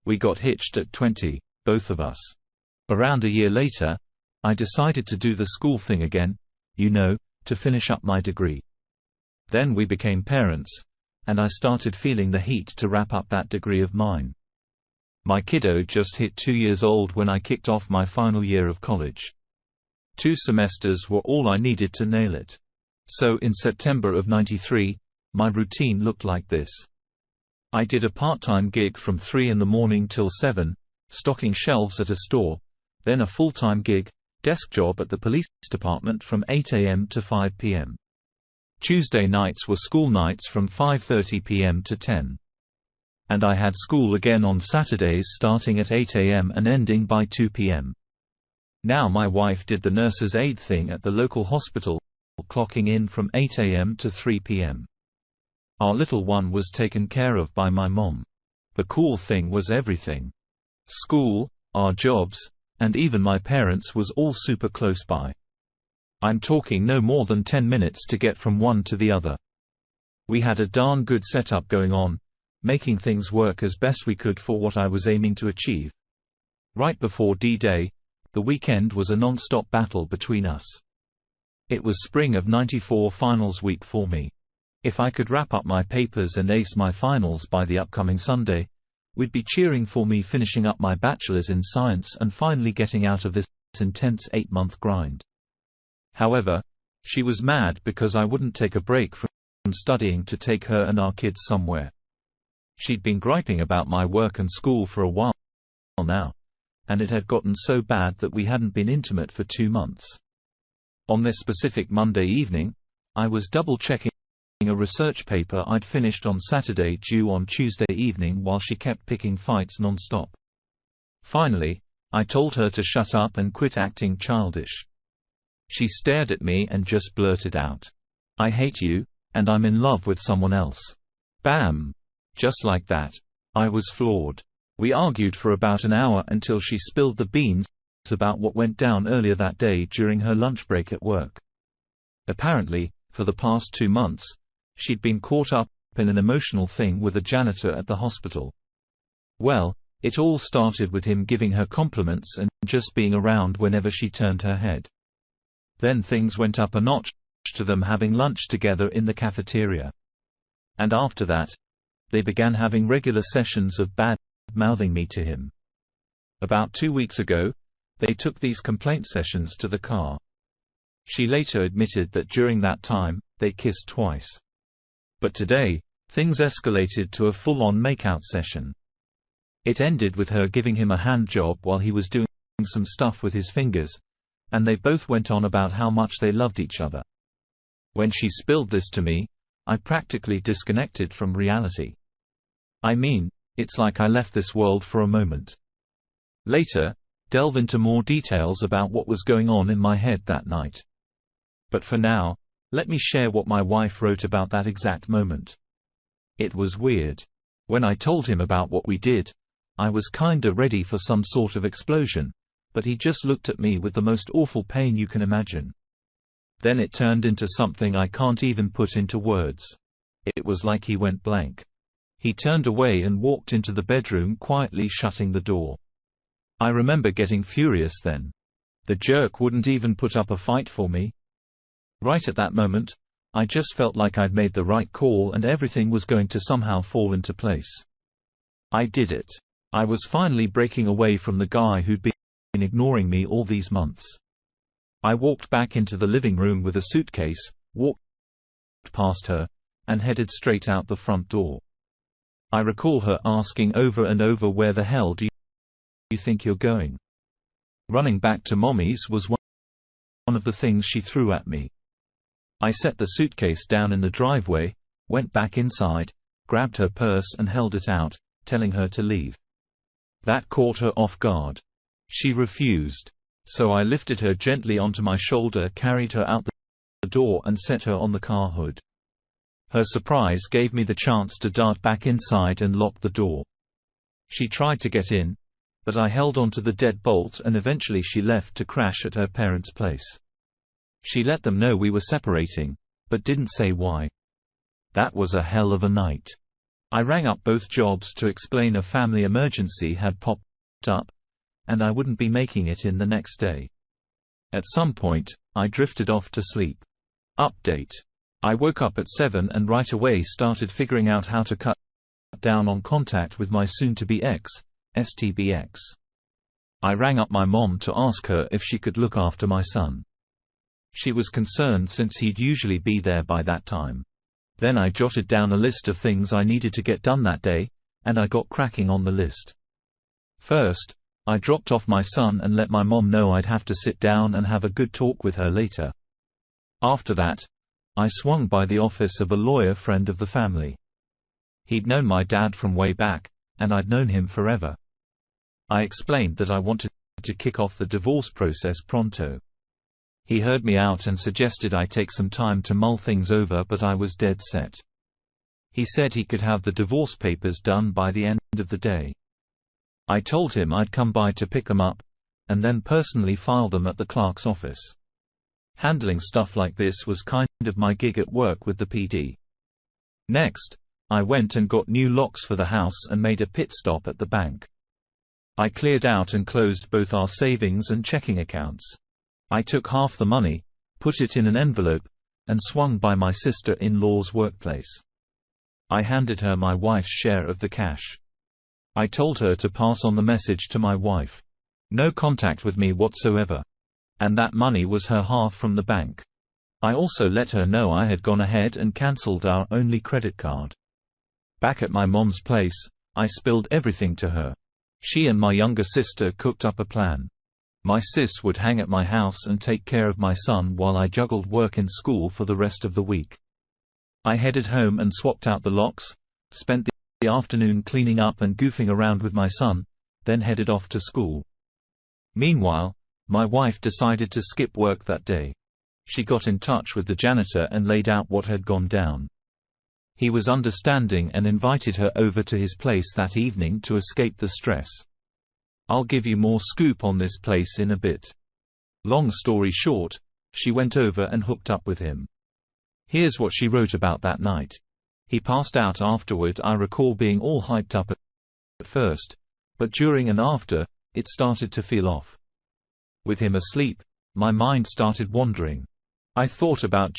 We got hitched at 20, both of us. Around a year later, I decided to do the school thing again, to finish up my degree. Then we became parents, and I started feeling the heat to wrap up that degree of mine. My kiddo just hit 2 years old when I kicked off my final year of college. 2 semesters were all I needed to nail it. So in September of '93, my routine looked like this. I did a part-time gig from 3 in the morning till 7, stocking shelves at a store, then a full-time gig, desk job at the police department from 8 a.m. to 5 p.m. Tuesday nights were school nights from 5:30 p.m. to 10. And I had school again on Saturdays starting at 8 a.m. and ending by 2 p.m. Now my wife did the nurse's aide thing at the local hospital, clocking in from 8 a.m. to 3 p.m. Our little one was taken care of by my mom. The cool thing was everything. School, our jobs, and even my parents was all super close by. I'm talking no more than 10 minutes to get from one to the other. We had a darn good setup going on, making things work as best we could for what I was aiming to achieve. Right before D-Day, the weekend was a non-stop battle between us. It was spring of '94 finals week for me. If I could wrap up my papers and ace my finals by the upcoming Sunday, we'd be cheering for me finishing up my bachelor's in science and finally getting out of this intense 8-month grind. However, she was mad because I wouldn't take a break from studying to take her and our kids somewhere. She'd been griping about my work and school for a while now, and it had gotten so bad that we hadn't been intimate for 2 months. On this specific Monday evening, I was double-checking a research paper I'd finished on Saturday due on Tuesday evening while she kept picking fights non-stop. Finally, I told her to shut up and quit acting childish. She stared at me and just blurted out, "I hate you, and I'm in love with someone else." Bam! Just like that. I was floored. We argued for about an hour until she spilled the beans about what went down earlier that day during her lunch break at work. Apparently, for the past 2 months, she'd been caught up in an emotional thing with a janitor at the hospital. Well, it all started with him giving her compliments and just being around whenever she turned her head. Then things went up a notch to them having lunch together in the cafeteria. And after that, they began having regular sessions of bad-mouthing me to him. About 2 weeks ago, they took these complaint sessions to the car. She later admitted that during that time, they kissed twice. But today, things escalated to a full-on makeout session. It ended with her giving him a hand job while he was doing some stuff with his fingers, and they both went on about how much they loved each other. When she spilled this to me, I practically disconnected from reality. I mean, it's like I left this world for a moment. Later, delve into more details about what was going on in my head that night. But for now, let me share what my wife wrote about that exact moment. It was weird. When I told him about what we did, I was kinda ready for some sort of explosion, but he just looked at me with the most awful pain you can imagine. Then it turned into something I can't even put into words. It was like he went blank. He turned away and walked into the bedroom, quietly shutting the door. I remember getting furious then. The jerk wouldn't even put up a fight for me. Right at that moment, I just felt like I'd made the right call and everything was going to somehow fall into place. I did it. I was finally breaking away from the guy who'd been ignoring me all these months. I walked back into the living room with a suitcase, walked past her, and headed straight out the front door. I recall her asking over and over, "Where the hell do you think you're going?" Running back to Mommy's was one of the things she threw at me. I set the suitcase down in the driveway, went back inside, grabbed her purse and held it out, telling her to leave. That caught her off guard. She refused. So I lifted her gently onto my shoulder, carried her out the door and set her on the car hood. Her surprise gave me the chance to dart back inside and lock the door. She tried to get in, but I held onto the deadbolt and eventually she left to crash at her parents' place. She let them know we were separating, but didn't say why. That was a hell of a night. I rang up both jobs to explain a family emergency had popped up, and I wouldn't be making it in the next day. At some point, I drifted off to sleep. Update. I woke up at 7 and right away started figuring out how to cut down on contact with my soon-to-be ex, STBX. I rang up my mom to ask her if she could look after my son. She was concerned since he'd usually be there by that time. Then I jotted down a list of things I needed to get done that day, and I got cracking on the list. First, I dropped off my son and let my mom know I'd have to sit down and have a good talk with her later. After that, I swung by the office of a lawyer friend of the family. He'd known my dad from way back, and I'd known him forever. I explained that I wanted to kick off the divorce process pronto. He heard me out and suggested I take some time to mull things over, but I was dead set. He said he could have the divorce papers done by the end of the day. I told him I'd come by to pick them up, and then personally file them at the clerk's office. Handling stuff like this was kind of my gig at work with the PD. Next, I went and got new locks for the house and made a pit stop at the bank. I cleared out and closed both our savings and checking accounts. I took half the money, put it in an envelope, and swung by my sister-in-law's workplace. I handed her my wife's share of the cash. I told her to pass on the message to my wife. No contact with me whatsoever. And that money was her half from the bank. I also let her know I had gone ahead and cancelled our only credit card. Back at my mom's place, I spilled everything to her. She and my younger sister cooked up a plan. My sis would hang at my house and take care of my son while I juggled work and school for the rest of the week. I headed home and swapped out the locks, spent the afternoon cleaning up and goofing around with my son, then headed off to school. Meanwhile, my wife decided to skip work that day. She got in touch with the janitor and laid out what had gone down. He was understanding and invited her over to his place that evening to escape the stress. I'll give you more scoop on this place in a bit. Long story short, she went over and hooked up with him. Here's what she wrote about that night. He passed out afterward. I recall being all hyped up at first, but during and after, it started to feel off. With him asleep, my mind started wandering. I thought about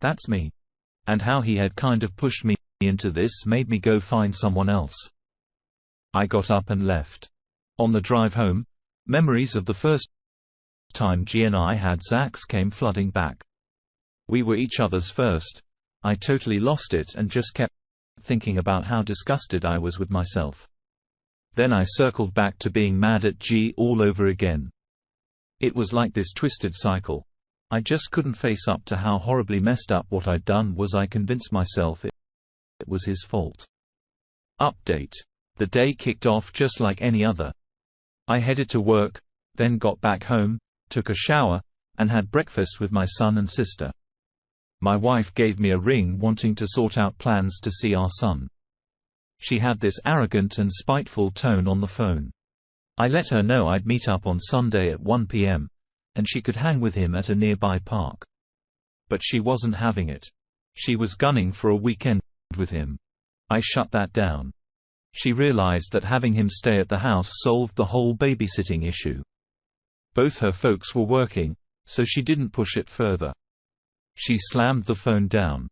that's me. And how he had kind of pushed me into this made me go find someone else. I got up and left. On the drive home, memories of the first time G and I had sex came flooding back. We were each other's first. I totally lost it and just kept thinking about how disgusted I was with myself. Then I circled back to being mad at G all over again. It was like this twisted cycle. I just couldn't face up to how horribly messed up what I'd done was. I convinced myself it was his fault. Update. The day kicked off just like any other. I headed to work, then got back home, took a shower, and had breakfast with my son and sister. My wife gave me a ring wanting to sort out plans to see our son. She had this arrogant and spiteful tone on the phone. I let her know I'd meet up on Sunday at 1 p.m. and she could hang with him at a nearby park. But she wasn't having it. She was gunning for a weekend with him. I shut that down. She realized that having him stay at the house solved the whole babysitting issue. Both her folks were working, so she didn't push it further. She slammed the phone down.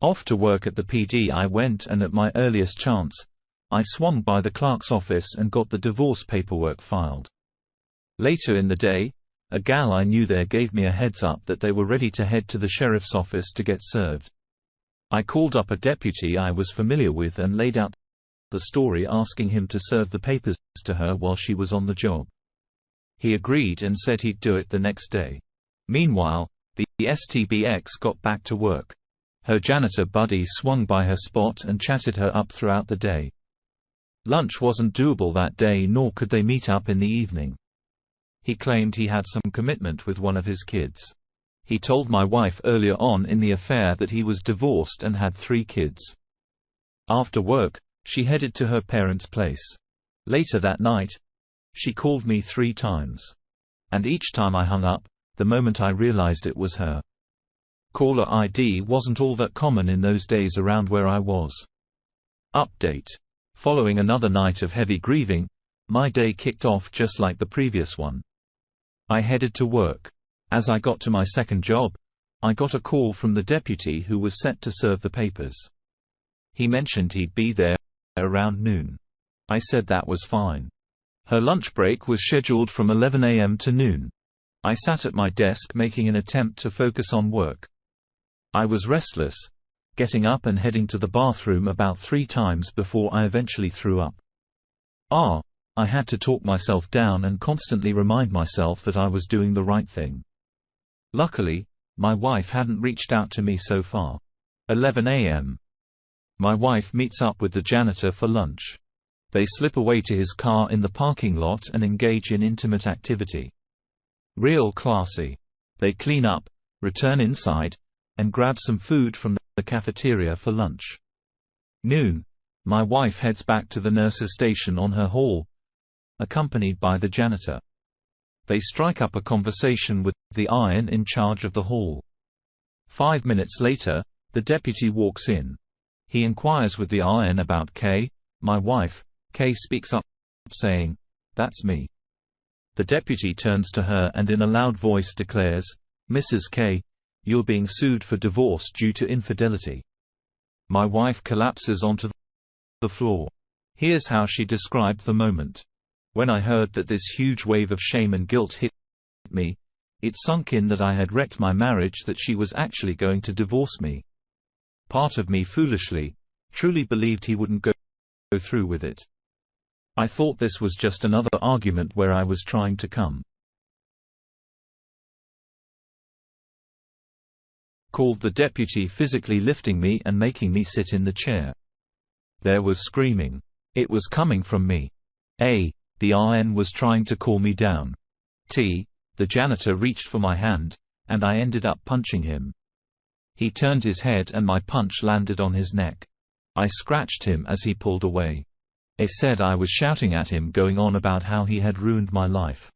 Off to work at the PD I went, and at my earliest chance, I swung by the clerk's office and got the divorce paperwork filed. Later in the day, a gal I knew there gave me a heads up that they were ready to head to the sheriff's office to get served. I called up a deputy I was familiar with and laid out the story, asking him to serve the papers to her while she was on the job. He agreed and said he'd do it the next day. Meanwhile, the STBX got back to work. Her janitor buddy swung by her spot and chatted her up throughout the day. Lunch wasn't doable that day, nor could they meet up in the evening. He claimed he had some commitment with one of his kids. He told my wife earlier on in the affair that he was divorced and had 3 kids. After work, she headed to her parents' place. Later that night, she called me 3 times. And each time I hung up, the moment I realized it was her. Caller ID wasn't all that common in those days around where I was. Update. Following another night of heavy grieving, my day kicked off just like the previous one. I headed to work. As I got to my second job, I got a call from the deputy who was set to serve the papers. He mentioned he'd be there around noon. I said that was fine. Her lunch break was scheduled from 11 a.m. to noon. I sat at my desk making an attempt to focus on work. I was restless, getting up and heading to the bathroom about 3 times before I eventually threw up. I had to talk myself down and constantly remind myself that I was doing the right thing. Luckily, my wife hadn't reached out to me so far. 11 a.m. My wife meets up with the janitor for lunch. They slip away to his car in the parking lot and engage in intimate activity. Real classy. They clean up, return inside, and grab some food from the cafeteria for lunch. Noon. My wife heads back to the nurse's station on her haul, accompanied by the janitor. They strike up a conversation with the iron in charge of the hall. 5 minutes later, the deputy walks in. He inquires with the iron about Kay, my wife. Kay speaks up, saying, "That's me." The deputy turns to her and in a loud voice declares, "Mrs. Kay, you're being sued for divorce due to infidelity." My wife collapses onto the floor. Here's how she described the moment. "When I heard that this huge wave of shame and guilt hit me, it sunk in that I had wrecked my marriage, that she was actually going to divorce me. Part of me foolishly, truly believed he wouldn't go through with it. I thought this was just another argument where I was trying to come." Called the deputy physically lifting me and making me sit in the chair. There was screaming. It was coming from me. The RN was trying to calm me down. The janitor reached for my hand, and I ended up punching him. He turned his head and my punch landed on his neck. I scratched him as he pulled away. He said I was shouting at him, going on about how he had ruined my life.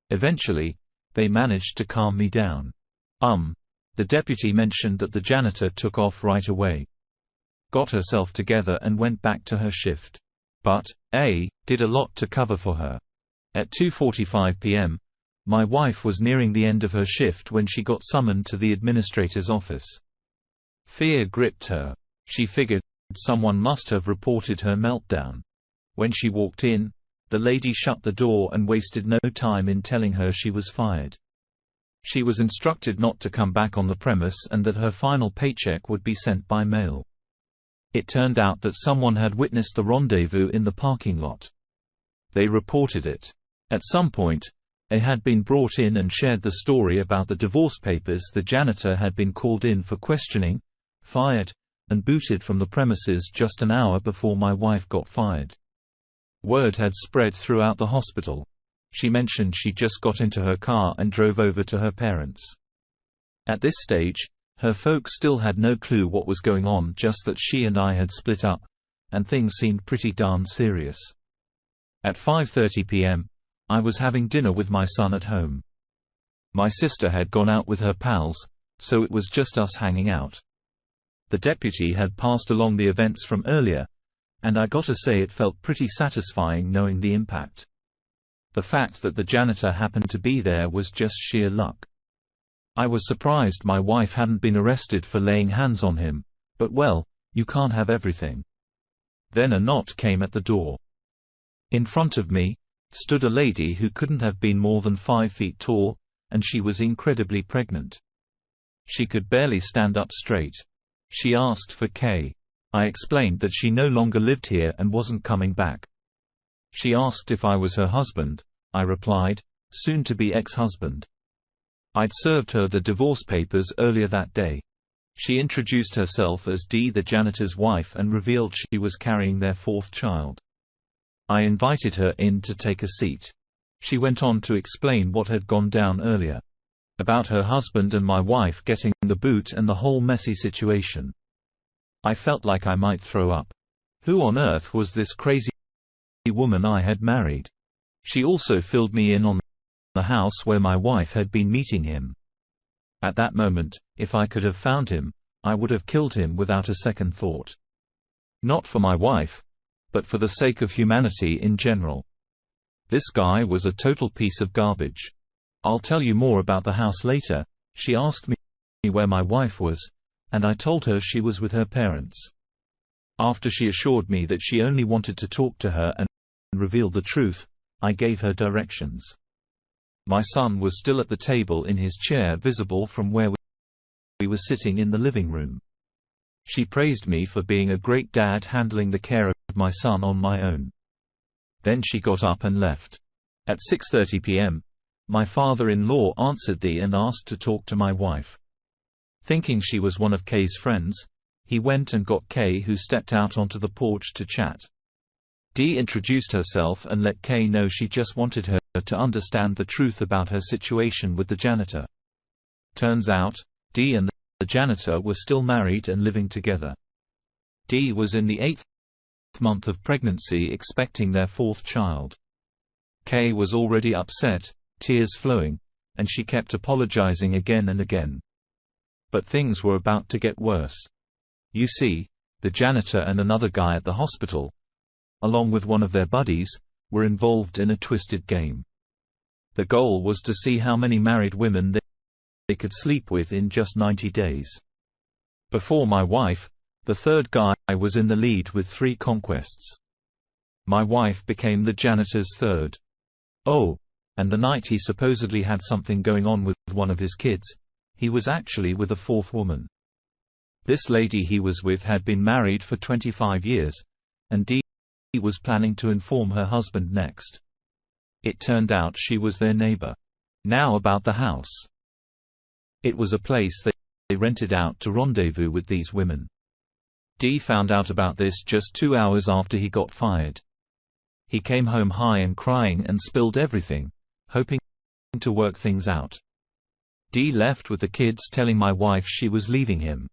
Eventually, they managed to calm me down. The deputy mentioned that the janitor took off right away. Got herself together and went back to her shift. But, did a lot to cover for her. At 2:45 p.m., my wife was nearing the end of her shift when she got summoned to the administrator's office. Fear gripped her. She figured someone must have reported her meltdown. When she walked in, the lady shut the door and wasted no time in telling her she was fired. She was instructed not to come back on the premise and that her final paycheck would be sent by mail. It turned out that someone had witnessed the rendezvous in the parking lot. They reported it. At some point, they had been brought in and shared the story about the divorce papers. The janitor had been called in for questioning, fired, and booted from the premises just an hour before my wife got fired. Word had spread throughout the hospital. She mentioned she just got into her car and drove over to her parents. At this stage, her folks still had no clue what was going on, just that she and I had split up, and things seemed pretty darn serious. At 5:30 p.m., I was having dinner with my son at home. My sister had gone out with her pals, so it was just us hanging out. The deputy had passed along the events from earlier, and I gotta say it felt pretty satisfying knowing the impact. The fact that the janitor happened to be there was just sheer luck. I was surprised my wife hadn't been arrested for laying hands on him, but well, you can't have everything. Then a knock came at the door. In front of me stood a lady who couldn't have been more than 5 feet tall, and she was incredibly pregnant. She could barely stand up straight. She asked for Kay. I explained that she no longer lived here and wasn't coming back. She asked if I was her husband. I replied, soon-to-be ex-husband. I'd served her the divorce papers earlier that day. She introduced herself as Dee, the janitor's wife, and revealed she was carrying their 4th child. I invited her in to take a seat. She went on to explain what had gone down earlier. About her husband and my wife getting the boot and the whole messy situation. I felt like I might throw up. Who on earth was this crazy woman I had married? She also filled me in on the house where my wife had been meeting him. At that moment, if I could have found him, I would have killed him without a second thought. Not for my wife, but for the sake of humanity in general. This guy was a total piece of garbage. I'll tell you more about the house later. She asked me where my wife was, and I told her she was with her parents. After she assured me that she only wanted to talk to her and revealed the truth, I gave her directions. My son was still at the table in his chair, visible from where we were sitting in the living room. She praised me for being a great dad handling the care of my son on my own. Then she got up and left. At 6:30 p.m., my father-in-law answered and asked to talk to my wife. Thinking she was one of Kay's friends, he went and got Kay, who stepped out onto the porch to chat. Dee introduced herself and let Kay know she just wanted her to understand the truth about her situation with the janitor. Turns out, Dee and the janitor were still married and living together. Dee was in the 8th month of pregnancy, expecting their 4th child. Kay was already upset, tears flowing, and she kept apologizing again and again. But things were about to get worse. You see, the janitor and another guy at the hospital, along with one of their buddies, were involved in a twisted game. The goal was to see how many married women they could sleep with in just 90 days. Before my wife, the third guy was in the lead with 3 conquests. My wife became the janitor's third. Oh, and the night he supposedly had something going on with one of his kids, he was actually with a 4th woman. This lady he was with had been married for 25 years, and Dee was planning to inform her husband next. It turned out she was their neighbor. Now about the house. It was a place they rented out to rendezvous with these women. Dee found out about this just 2 hours after he got fired. He came home high and crying and spilled everything, hoping to work things out. Dee left with the kids, telling my wife she was leaving him.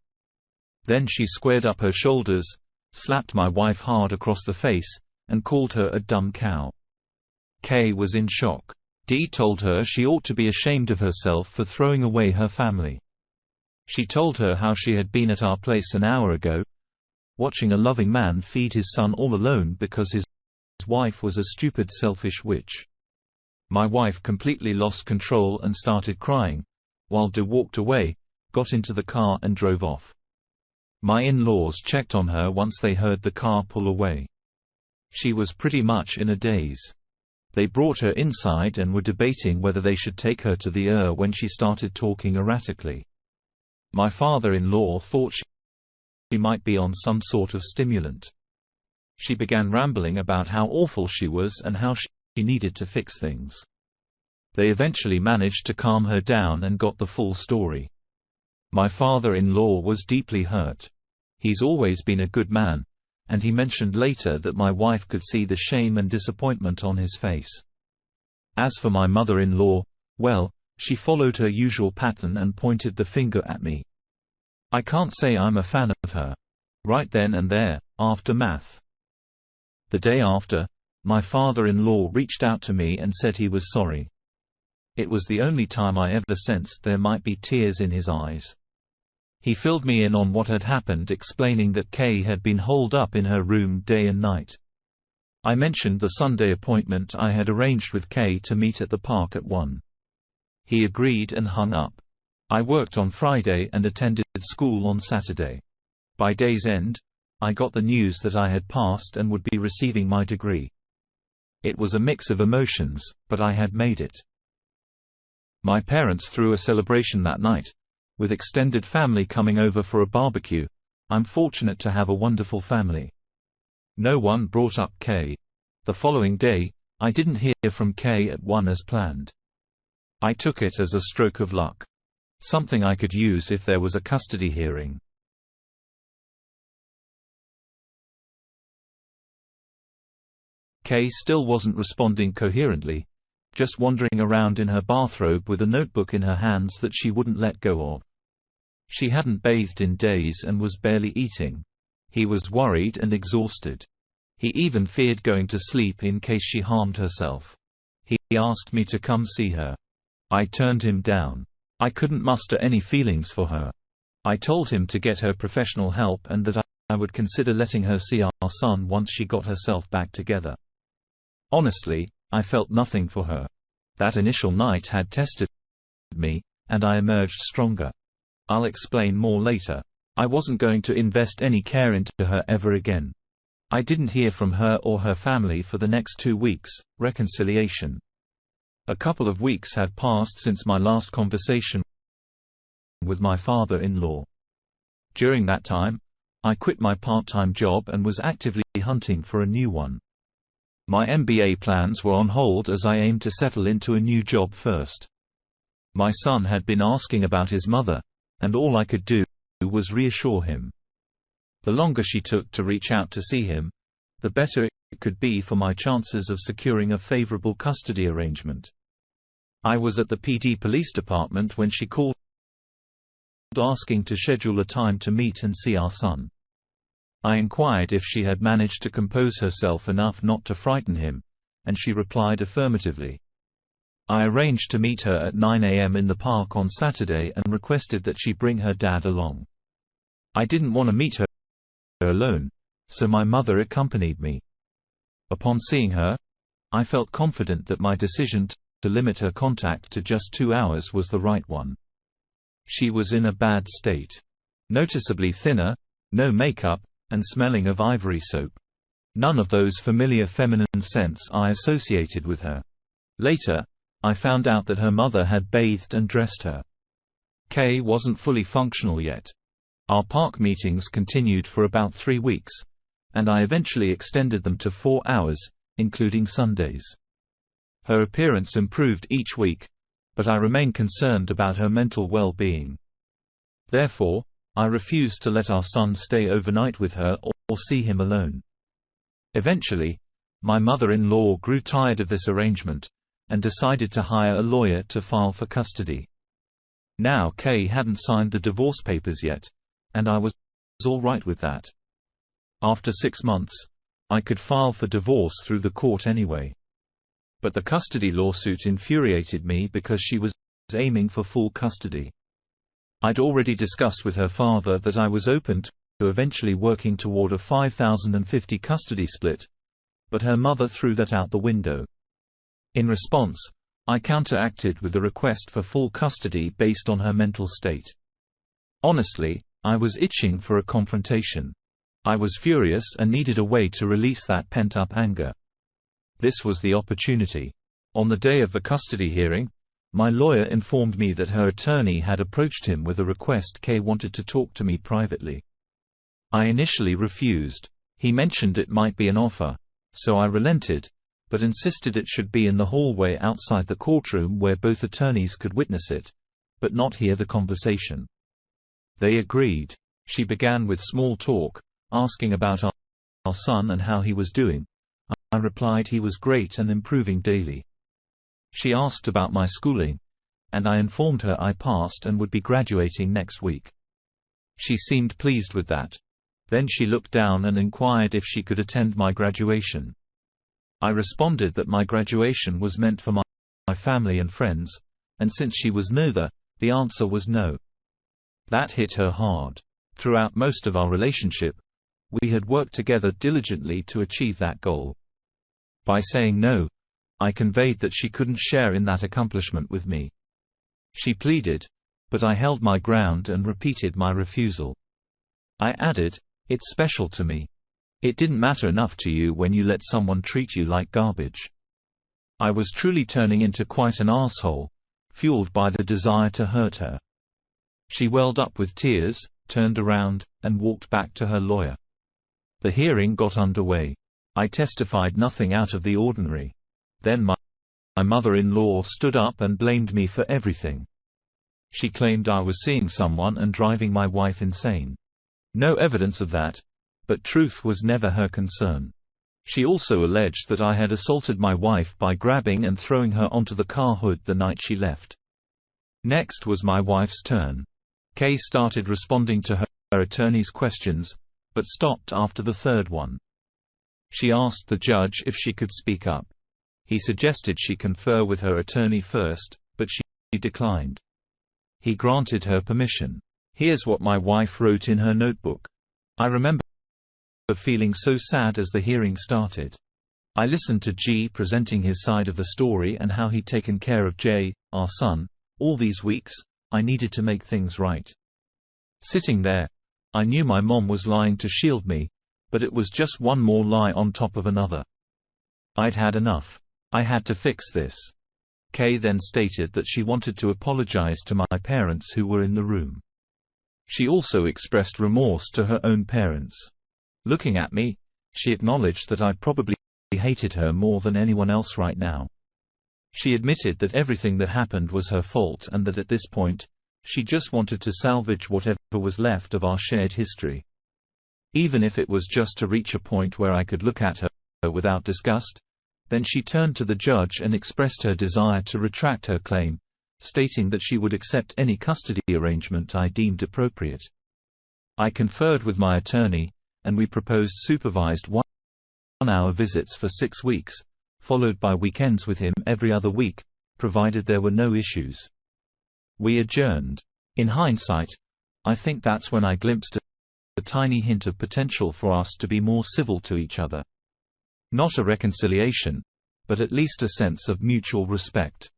Then she squared up her shoulders, slapped my wife hard across the face, and called her a dumb cow. Kay was in shock. Dee told her she ought to be ashamed of herself for throwing away her family. She told her how she had been at our place an hour ago, watching a loving man feed his son all alone because his wife was a stupid, selfish witch. My wife completely lost control and started crying, while Dee walked away, got into the car and drove off. My in-laws checked on her once they heard the car pull away. She was pretty much in a daze. They brought her inside and were debating whether they should take her to the ER when she started talking erratically. My father-in-law thought she might be on some sort of stimulant. She began rambling about how awful she was and how she needed to fix things. They eventually managed to calm her down and got the full story. My father-in-law was deeply hurt. He's always been a good man, and he mentioned later that my wife could see the shame and disappointment on his face. As for my mother-in-law, well, she followed her usual pattern and pointed the finger at me. I can't say I'm a fan of her. Right then and there, aftermath. The day after, my father-in-law reached out to me and said he was sorry. It was the only time I ever sensed there might be tears in his eyes. He filled me in on what had happened, explaining that Kay had been holed up in her room day and night. I mentioned the Sunday appointment I had arranged with Kay to meet at the park at 1. He agreed and hung up. I worked on Friday and attended school on Saturday. By day's end, I got the news that I had passed and would be receiving my degree. It was a mix of emotions, but I had made it. My parents threw a celebration that night, with extended family coming over for a barbecue. I'm fortunate to have a wonderful family. No one brought up Kay. The following day, I didn't hear from Kay at 1 as planned. I took it as a stroke of luck. Something I could use if there was a custody hearing. Kay still wasn't responding coherently, just wandering around in her bathrobe with a notebook in her hands that she wouldn't let go of. She hadn't bathed in days and was barely eating. He was worried and exhausted. He even feared going to sleep in case she harmed herself. He asked me to come see her. I turned him down. I couldn't muster any feelings for her. I told him to get her professional help and that I would consider letting her see our son once she got herself back together. Honestly, I felt nothing for her. That initial night had tested me, and I emerged stronger. I'll explain more later. I wasn't going to invest any care into her ever again. I didn't hear from her or her family for the next 2 weeks. Reconciliation. A couple of weeks had passed since my last conversation with my father-in-law. During that time, I quit my part-time job and was actively hunting for a new one. My MBA plans were on hold as I aimed to settle into a new job first. My son had been asking about his mother, and all I could do was reassure him. The longer she took to reach out to see him, the better it could be for my chances of securing a favorable custody arrangement. I was at the PD police department when she called asking to schedule a time to meet and see our son. I inquired if she had managed to compose herself enough not to frighten him, and she replied affirmatively. I arranged to meet her at 9 a.m. in the park on Saturday and requested that she bring her dad along. I didn't want to meet her alone, so my mother accompanied me. Upon seeing her, I felt confident that my decision to limit her contact to just 2 hours was the right one. She was in a bad state. Noticeably thinner, no makeup, and smelling of ivory soap. None of those familiar feminine scents I associated with her. Later, I found out that her mother had bathed and dressed her. Kay wasn't fully functional yet. Our park meetings continued for about 3 weeks, and I eventually extended them to 4 hours, including Sundays. Her appearance improved each week, but I remained concerned about her mental well-being. Therefore, I refused to let our son stay overnight with her or see him alone. Eventually, my mother-in-law grew tired of this arrangement, and decided to hire a lawyer to file for custody. Now Kay hadn't signed the divorce papers yet, and I was all right with that. After 6 months, I could file for divorce through the court anyway. But the custody lawsuit infuriated me because she was aiming for full custody. I'd already discussed with her father that I was open to eventually working toward a 50/50 custody split, but her mother threw that out the window. In response, I counteracted with a request for full custody based on her mental state. Honestly, I was itching for a confrontation. I was furious and needed a way to release that pent-up anger. This was the opportunity. On the day of the custody hearing, my lawyer informed me that her attorney had approached him with a request Kay wanted to talk to me privately. I initially refused. He mentioned it might be an offer, so I relented, but insisted it should be in the hallway outside the courtroom where both attorneys could witness it, but not hear the conversation. They agreed. She began with small talk, asking about our son and how he was doing. I replied he was great and improving daily. She asked about my schooling, and I informed her I passed and would be graduating next week. She seemed pleased with that. Then she looked down and inquired if she could attend my graduation. I responded that my graduation was meant for my family and friends, and since she was neither, the answer was no. That hit her hard. Throughout most of our relationship, we had worked together diligently to achieve that goal. By saying no, I conveyed that she couldn't share in that accomplishment with me. She pleaded, but I held my ground and repeated my refusal. I added, "It's special to me. It didn't matter enough to you when you let someone treat you like garbage." I was truly turning into quite an asshole, fueled by the desire to hurt her. She welled up with tears, turned around, and walked back to her lawyer. The hearing got underway. I testified nothing out of the ordinary. Then my mother-in-law stood up and blamed me for everything. She claimed I was seeing someone and driving my wife insane. No evidence of that, but truth was never her concern. She also alleged that I had assaulted my wife by grabbing and throwing her onto the car hood the night she left. Next was my wife's turn. Kay started responding to her attorney's questions, but stopped after the third one. She asked the judge if she could speak up. He suggested she confer with her attorney first, but she declined. He granted her permission. Here's what my wife wrote in her notebook. I remember feeling so sad as the hearing started. I listened to G presenting his side of the story and how he'd taken care of J, our son, all these weeks. I needed to make things right. Sitting there, I knew my mom was lying to shield me, but it was just one more lie on top of another. I'd had enough. I had to fix this. Kay then stated that she wanted to apologize to my parents who were in the room. She also expressed remorse to her own parents. Looking at me, she acknowledged that I probably hated her more than anyone else right now. She admitted that everything that happened was her fault and that at this point, she just wanted to salvage whatever was left of our shared history. Even if it was just to reach a point where I could look at her without disgust. Then she turned to the judge and expressed her desire to retract her claim, stating that she would accept any custody arrangement I deemed appropriate. I conferred with my attorney, and we proposed supervised one-hour visits for 6 weeks, followed by weekends with him every other week, provided there were no issues. We adjourned. In hindsight, I think that's when I glimpsed a tiny hint of potential for us to be more civil to each other. Not a reconciliation, but at least a sense of mutual respect.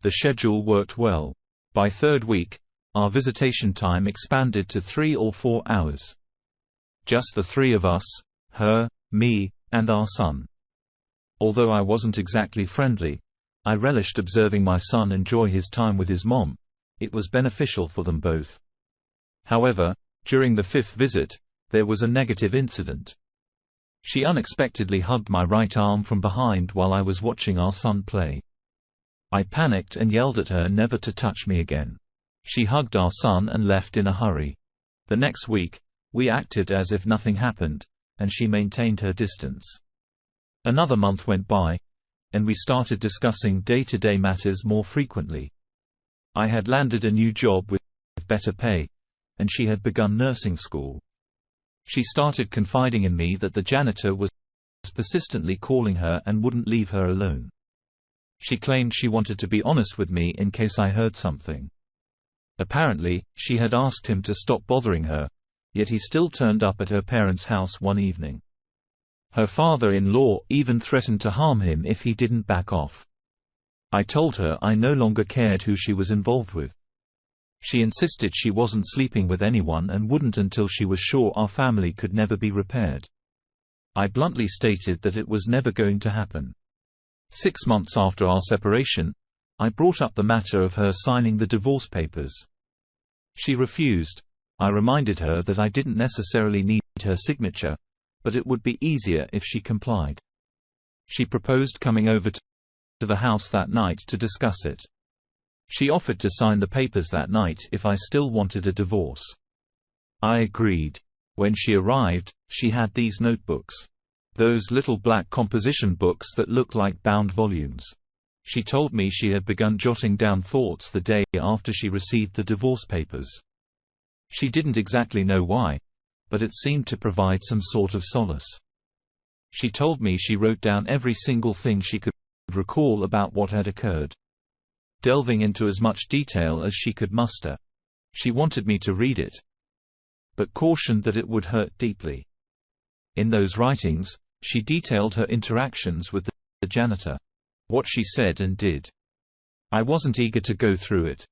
The schedule worked well. By 3rd week, our visitation time expanded to 3 or 4 hours. Just the 3 of us, her, me, and our son. Although I wasn't exactly friendly, I relished observing my son enjoy his time with his mom. It was beneficial for them both. However, during the 5th visit, there was a negative incident. She unexpectedly hugged my right arm from behind while I was watching our son play. I panicked and yelled at her never to touch me again. She hugged our son and left in a hurry. The next week, we acted as if nothing happened, and she maintained her distance. Another month went by, and we started discussing day-to-day matters more frequently. I had landed a new job with better pay, and she had begun nursing school. She started confiding in me that the janitor was persistently calling her and wouldn't leave her alone. She claimed she wanted to be honest with me in case I heard something. Apparently, she had asked him to stop bothering her, yet he still turned up at her parents' house one evening. Her father-in-law even threatened to harm him if he didn't back off. I told her I no longer cared who she was involved with. She insisted she wasn't sleeping with anyone and wouldn't until she was sure our family could never be repaired. I bluntly stated that it was never going to happen. 6 months after our separation, I brought up the matter of her signing the divorce papers. She refused. I reminded her that I didn't necessarily need her signature, but it would be easier if she complied. She proposed coming over to the house that night to discuss it. She offered to sign the papers that night if I still wanted a divorce. I agreed. When she arrived, she had these notebooks. Those little black composition books that look like bound volumes. She told me she had begun jotting down thoughts the day after she received the divorce papers. She didn't exactly know why, but it seemed to provide some sort of solace. She told me she wrote down every single thing she could recall about what had occurred, delving into as much detail as she could muster. She wanted me to read it, but cautioned that it would hurt deeply. In those writings, she detailed her interactions with the janitor, what she said and did. I wasn't eager to go through it.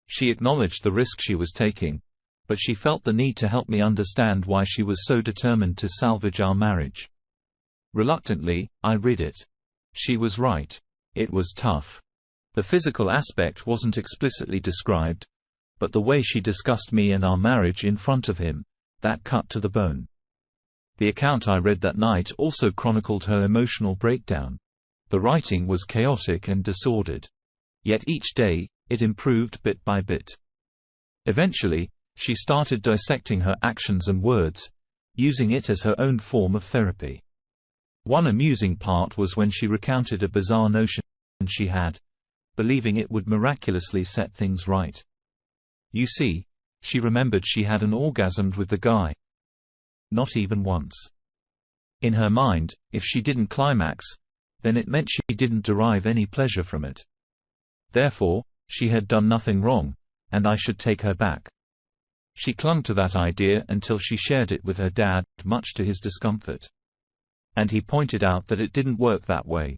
She acknowledged the risk she was taking, but she felt the need to help me understand why she was so determined to salvage our marriage. Reluctantly, I read it. She was right. It was tough. The physical aspect wasn't explicitly described, but the way she discussed me and our marriage in front of him, that cut to the bone. The account I read that night also chronicled her emotional breakdown. The writing was chaotic and disordered. Yet each day, it improved bit by bit. Eventually, she started dissecting her actions and words, using it as her own form of therapy. One amusing part was when she recounted a bizarre notion she had, believing it would miraculously set things right. You see, she remembered she hadn't orgasmed with the guy. Not even once. In her mind, if she didn't climax, then it meant she didn't derive any pleasure from it. Therefore, she had done nothing wrong, and I should take her back. She clung to that idea until she shared it with her dad, much to his discomfort. And he pointed out that it didn't work that way.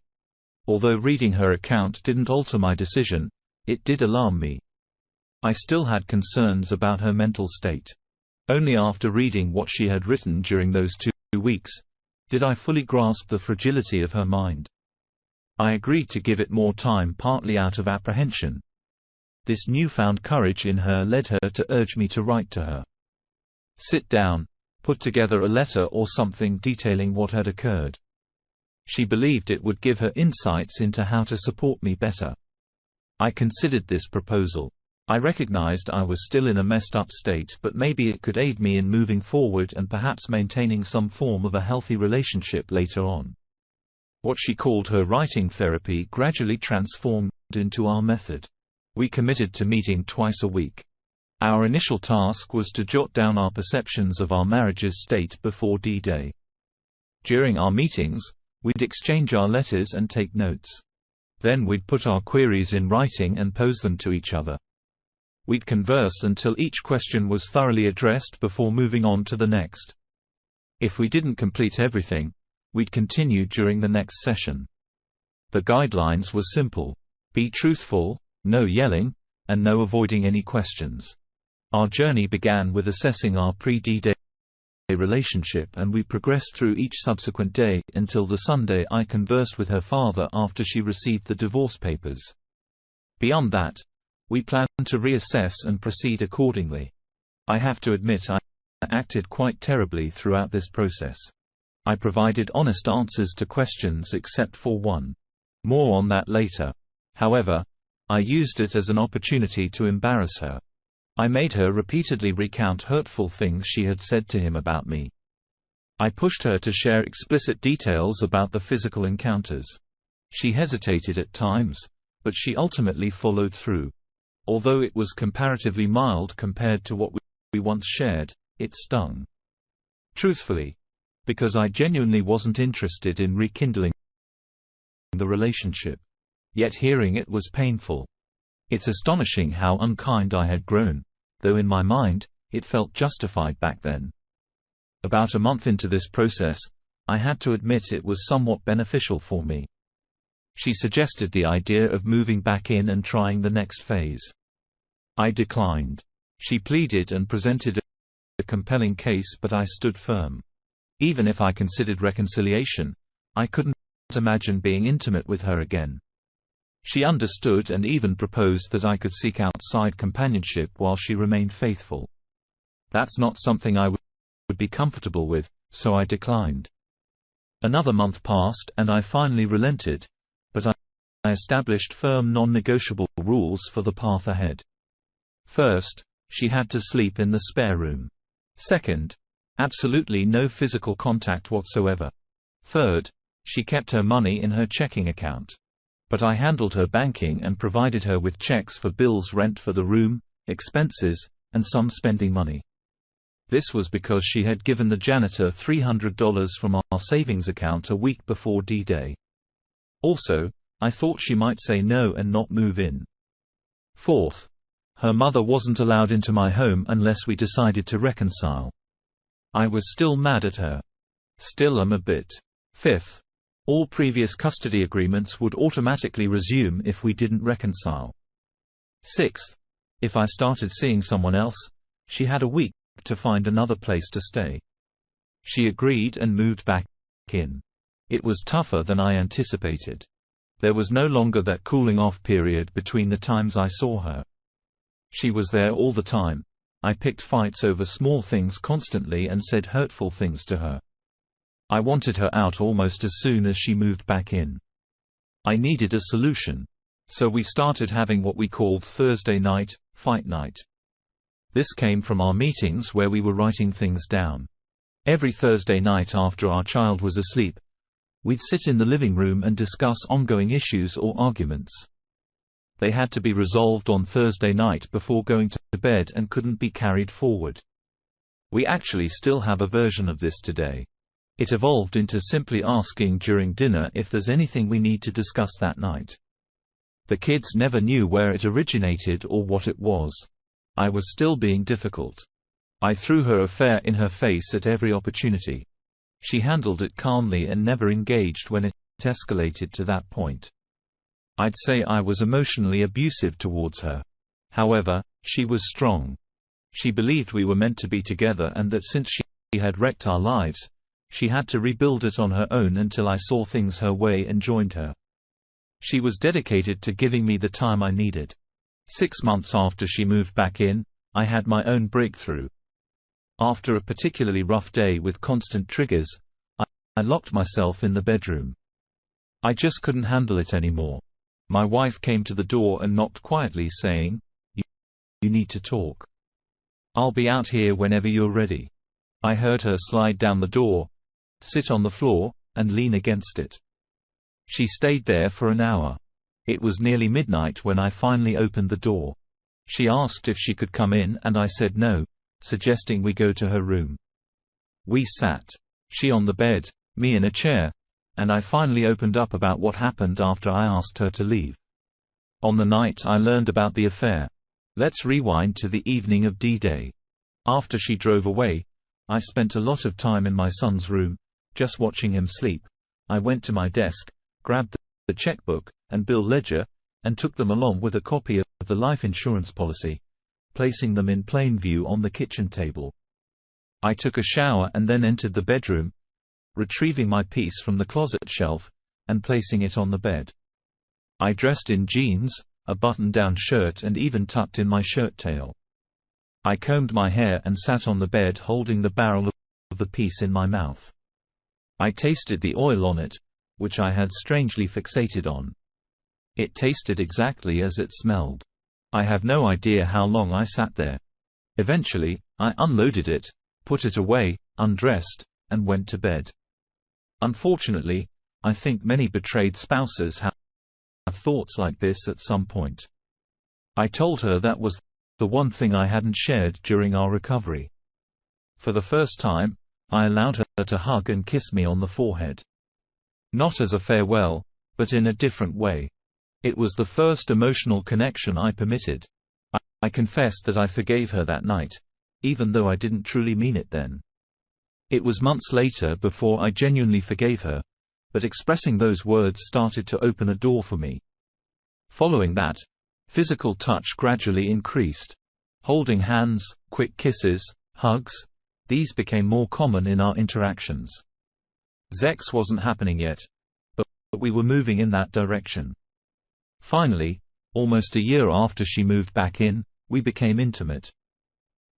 Although reading her account didn't alter my decision, it did alarm me. I still had concerns about her mental state. Only after reading what she had written during those 2 weeks did I fully grasp the fragility of her mind. I agreed to give it more time, partly out of apprehension. This newfound courage in her led her to urge me to write to her. Sit down, put together a letter or something detailing what had occurred. She believed it would give her insights into how to support me better. I considered this proposal. I recognized I was still in a messed up state, but maybe it could aid me in moving forward and perhaps maintaining some form of a healthy relationship later on. What she called her writing therapy gradually transformed into our method. We committed to meeting twice a week. Our initial task was to jot down our perceptions of our marriage's state before D-Day. During our meetings, we'd exchange our letters and take notes. Then we'd put our queries in writing and pose them to each other. We'd converse until each question was thoroughly addressed before moving on to the next. If we didn't complete everything, we'd continue during the next session. The guidelines were simple: be truthful, no yelling, and no avoiding any questions. Our journey began with assessing our pre-D-Day relationship, and we progressed through each subsequent day until the Sunday I conversed with her father after she received the divorce papers. Beyond that, we planned to reassess and proceed accordingly. I have to admit I acted quite terribly throughout this process. I provided honest answers to questions except for one. More on that later. However, I used it as an opportunity to embarrass her. I made her repeatedly recount hurtful things she had said to him about me. I pushed her to share explicit details about the physical encounters. She hesitated at times, but she ultimately followed through. Although it was comparatively mild compared to what we once shared, it stung. Truthfully, because I genuinely wasn't interested in rekindling the relationship. Yet hearing it was painful. It's astonishing how unkind I had grown, though in my mind, it felt justified back then. About a month into this process, I had to admit it was somewhat beneficial for me. She suggested the idea of moving back in and trying the next phase. I declined. She pleaded and presented a compelling case, but I stood firm. Even if I considered reconciliation, I couldn't imagine being intimate with her again. She understood and even proposed that I could seek outside companionship while she remained faithful. That's not something I would be comfortable with, so I declined. Another month passed and I finally relented, but I established firm non-negotiable rules for the path ahead. First, she had to sleep in the spare room. Second, absolutely no physical contact whatsoever. Third, she kept her money in her checking account. But I handled her banking and provided her with checks for bills, rent for the room, expenses, and some spending money. This was because she had given the janitor $300 from our savings account a week before D-Day. Also, I thought she might say no and not move in. Fourth, her mother wasn't allowed into my home unless we decided to reconcile. I was still mad at her. Still am a bit. Fifth, all previous custody agreements would automatically resume if we didn't reconcile. Sixth, if I started seeing someone else, she had a week to find another place to stay. She agreed and moved back in. It was tougher than I anticipated. There was no longer that cooling-off period between the times I saw her. She was there all the time. I picked fights over small things constantly and said hurtful things to her. I wanted her out almost as soon as she moved back in. I needed a solution. So we started having what we called Thursday night, fight night. This came from our meetings where we were writing things down. Every Thursday night after our child was asleep, we'd sit in the living room and discuss ongoing issues or arguments. They had to be resolved on Thursday night before going to bed and couldn't be carried forward. We actually still have a version of this today. It evolved into simply asking during dinner if there's anything we need to discuss that night. The kids never knew where it originated or what it was. I was still being difficult. I threw her affair in her face at every opportunity. She handled it calmly and never engaged when it escalated to that point. I'd say I was emotionally abusive towards her. However, she was strong. She believed we were meant to be together and that since she had wrecked our lives, she had to rebuild it on her own until I saw things her way and joined her. She was dedicated to giving me the time I needed. 6 months after she moved back in, I had my own breakthrough. After a particularly rough day with constant triggers, I locked myself in the bedroom. I just couldn't handle it anymore. My wife came to the door and knocked quietly, saying, You need to talk. I'll be out here whenever you're ready." I heard her slide down the door, sit on the floor, and lean against it. She stayed there for an hour. It was nearly midnight when I finally opened the door. She asked if she could come in and I said no, suggesting we go to her room. We sat. She on the bed, me in a chair, and I finally opened up about what happened after I asked her to leave. On the night I learned about the affair. Let's rewind to the evening of D-Day. After she drove away, I spent a lot of time in my son's room, just watching him sleep. I went to my desk, grabbed the checkbook and bill ledger, and took them along with a copy of the life insurance policy, placing them in plain view on the kitchen table. I took a shower and then entered the bedroom, retrieving my piece from the closet shelf, and placing it on the bed. I dressed in jeans, a button-down shirt and even tucked in my shirt tail. I combed my hair and sat on the bed holding the barrel of the piece in my mouth. I tasted the oil on it, which I had strangely fixated on. It tasted exactly as it smelled. I have no idea how long I sat there. Eventually, I unloaded it, put it away, undressed, and went to bed. Unfortunately, I think many betrayed spouses have thoughts like this at some point. I told her that was the one thing I hadn't shared during our recovery. For the first time, I allowed her to hug and kiss me on the forehead. Not as a farewell, but in a different way. It was the first emotional connection I permitted. I confessed that I forgave her that night, even though I didn't truly mean it then. It was months later before I genuinely forgave her, but expressing those words started to open a door for me. Following that, physical touch gradually increased. Holding hands, quick kisses, hugs, these became more common in our interactions. Sex wasn't happening yet, but we were moving in that direction. Finally, almost a year after she moved back in, we became intimate.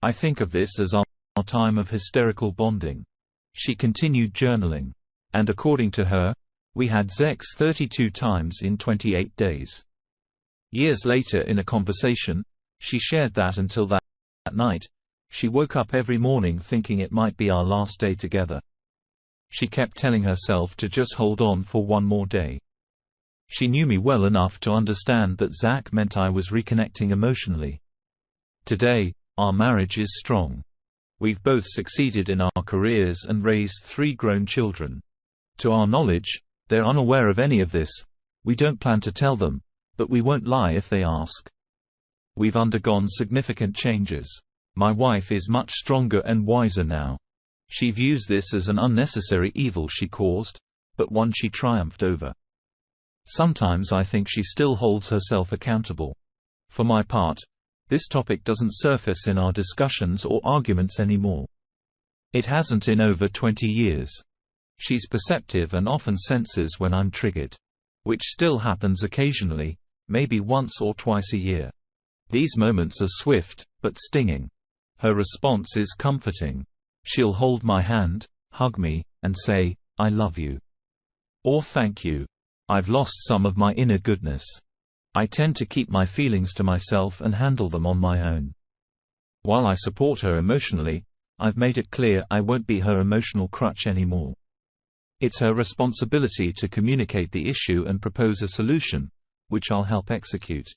I think of this as our time of hysterical bonding. She continued journaling. And according to her, we had sex 32 times in 28 days. Years later in a conversation, she shared that until that night, she woke up every morning thinking it might be our last day together. She kept telling herself to just hold on for one more day. She knew me well enough to understand that Zach meant I was reconnecting emotionally. Today, our marriage is strong. We've both succeeded in our careers and raised 3 grown children. To our knowledge, they're unaware of any of this. We don't plan to tell them, but we won't lie if they ask. We've undergone significant changes. My wife is much stronger and wiser now. She views this as an unnecessary evil she caused, but one she triumphed over. Sometimes I think she still holds herself accountable. For my part, this topic doesn't surface in our discussions or arguments anymore. It hasn't in over 20 years. She's perceptive and often senses when I'm triggered. Which still happens occasionally, maybe once or twice a year. These moments are swift, but stinging. Her response is comforting. She'll hold my hand, hug me, and say, "I love you." Or "Thank you. I've lost some of my inner goodness." I tend to keep my feelings to myself and handle them on my own. While I support her emotionally, I've made it clear I won't be her emotional crutch anymore. It's her responsibility to communicate the issue and propose a solution, which I'll help execute.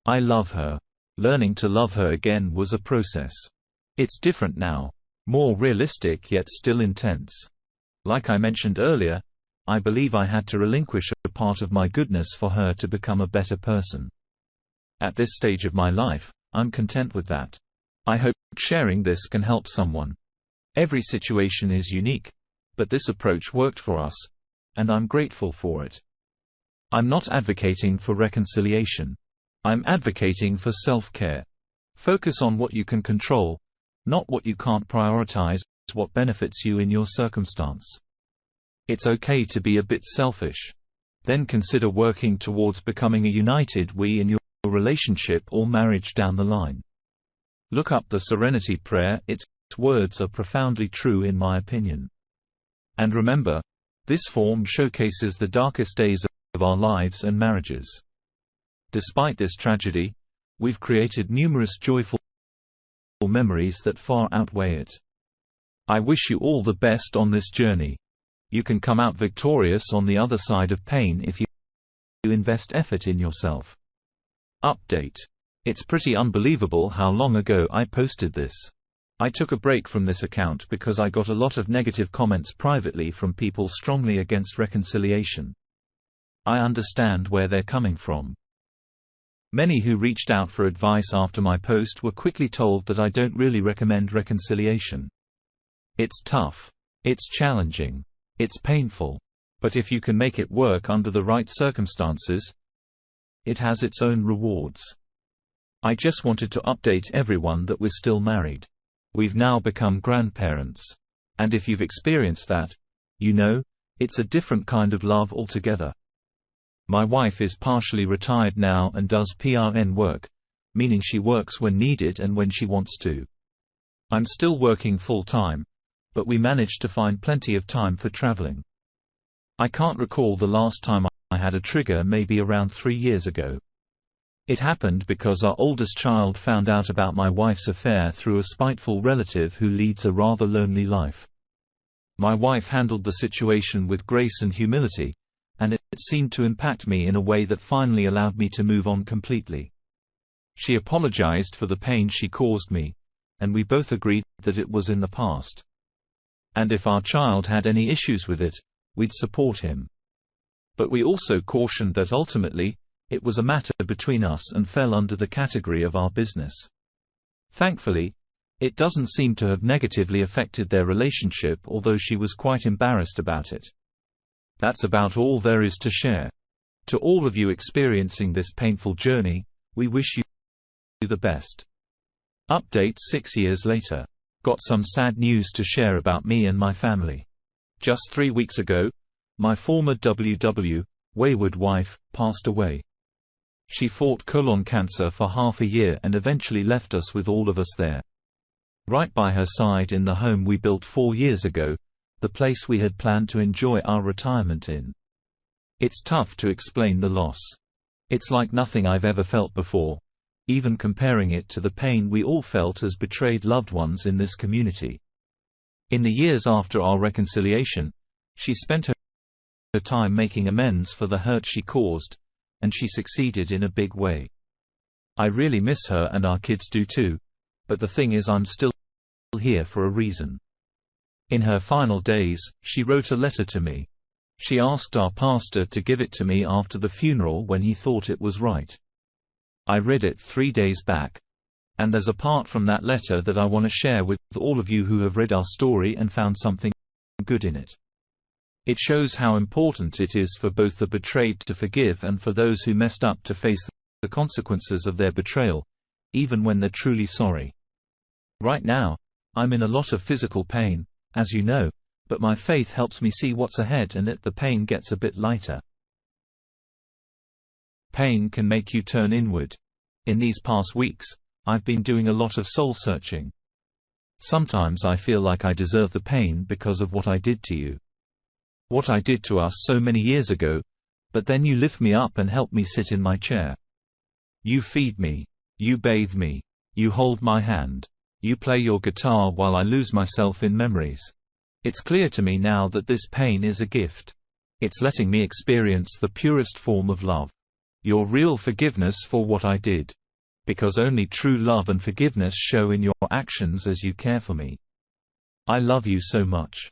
I love her. Learning to love her again was a process. It's different now. More realistic yet still intense. Like I mentioned earlier, I believe I had to relinquish a part of my goodness for her to become a better person. At this stage of my life, I'm content with that. I hope sharing this can help someone. Every situation is unique, but this approach worked for us, and I'm grateful for it. I'm not advocating for reconciliation. I'm advocating for self-care. Focus on what you can control, not what you can't prioritize, what benefits you in your circumstance. It's okay to be a bit selfish. Then consider working towards becoming a united we in your relationship or marriage down the line. Look up the Serenity Prayer, its words are profoundly true in my opinion. And remember, this form showcases the darkest days of our lives and marriages. Despite this tragedy, we've created numerous joyful memories that far outweigh it. I wish you all the best on this journey. You can come out victorious on the other side of pain if you invest effort in yourself. Update. It's pretty unbelievable how long ago I posted this. I took a break from this account because I got a lot of negative comments privately from people strongly against reconciliation. I understand where they're coming from. Many who reached out for advice after my post were quickly told that I don't really recommend reconciliation. It's tough. It's challenging. It's painful. But if you can make it work under the right circumstances, it has its own rewards. I just wanted to update everyone that we're still married. We've now become grandparents. And if you've experienced that, you know, it's a different kind of love altogether. My wife is partially retired now and does PRN work, meaning she works when needed and when she wants to. I'm still working full-time, but we managed to find plenty of time for traveling. I can't recall the last time I had a trigger, maybe around 3 years ago. It happened because our oldest child found out about my wife's affair through a spiteful relative who leads a rather lonely life. My wife handled the situation with grace and humility, and it seemed to impact me in a way that finally allowed me to move on completely. She apologized for the pain she caused me, and we both agreed that it was in the past. And if our child had any issues with it, we'd support him. But we also cautioned that ultimately, it was a matter between us and fell under the category of our business. Thankfully, it doesn't seem to have negatively affected their relationship, although she was quite embarrassed about it. That's about all there is to share. To all of you experiencing this painful journey, we wish you the best. Update 6 years later. Got some sad news to share about me and my family. Just 3 weeks ago, my former wayward wife, passed away. She fought colon cancer for half a year and eventually left us with all of us there. Right by her side in the home we built 4 years ago, the place we had planned to enjoy our retirement in. It's tough to explain the loss. It's like nothing I've ever felt before, even comparing it to the pain we all felt as betrayed loved ones in this community. In the years after our reconciliation, she spent her time making amends for the hurt she caused, and she succeeded in a big way. I really miss her and our kids do too, but the thing is I'm still here for a reason. In her final days, she wrote a letter to me. She asked our pastor to give it to me after the funeral when he thought it was right. I read it 3 days back. And there's a part from that letter that I want to share with all of you who have read our story and found something good in it. It shows how important it is for both the betrayed to forgive and for those who messed up to face the consequences of their betrayal, even when they're truly sorry. Right now, I'm in a lot of physical pain, as you know, but my faith helps me see what's ahead and the pain gets a bit lighter. Pain can make you turn inward. In these past weeks, I've been doing a lot of soul-searching. Sometimes I feel like I deserve the pain because of what I did to you. What I did to us so many years ago, but then you lift me up and help me sit in my chair. You feed me. You bathe me. You hold my hand. You play your guitar while I lose myself in memories. It's clear to me now that this pain is a gift. It's letting me experience the purest form of love. Your real forgiveness for what I did. Because only true love and forgiveness show in your actions as you care for me. I love you so much.